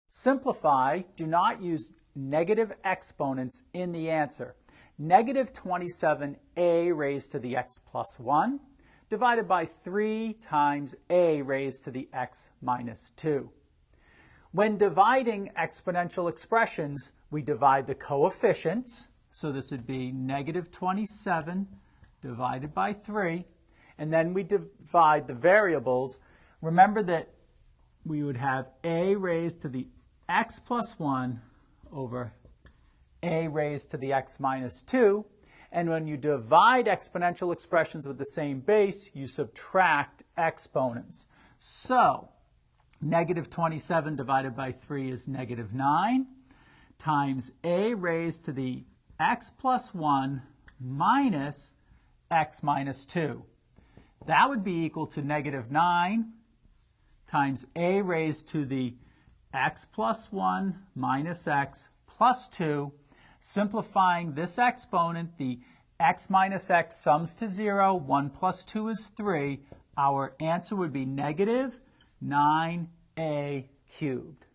Simplify, do not use negative exponents in the answer. Negative 27a raised to the x plus 1 divided by 3 times a raised to the x minus 2. When dividing exponential expressions, we divide the coefficients. So this would be negative 27 divided by 3. And then we divide the variables. Remember that we would have a raised to the x plus 1 over a raised to the x minus 2. And when you divide exponential expressions with the same base, you subtract exponents. So negative 27 divided by 3 is negative 9 times a raised to the x plus 1 minus x minus 2. That would be equal to negative 9 times a raised to the x plus 1 minus x plus 2. Simplifying this exponent, the x minus x sums to 0. 1 plus 2 is 3. Our answer would be negative 9a cubed.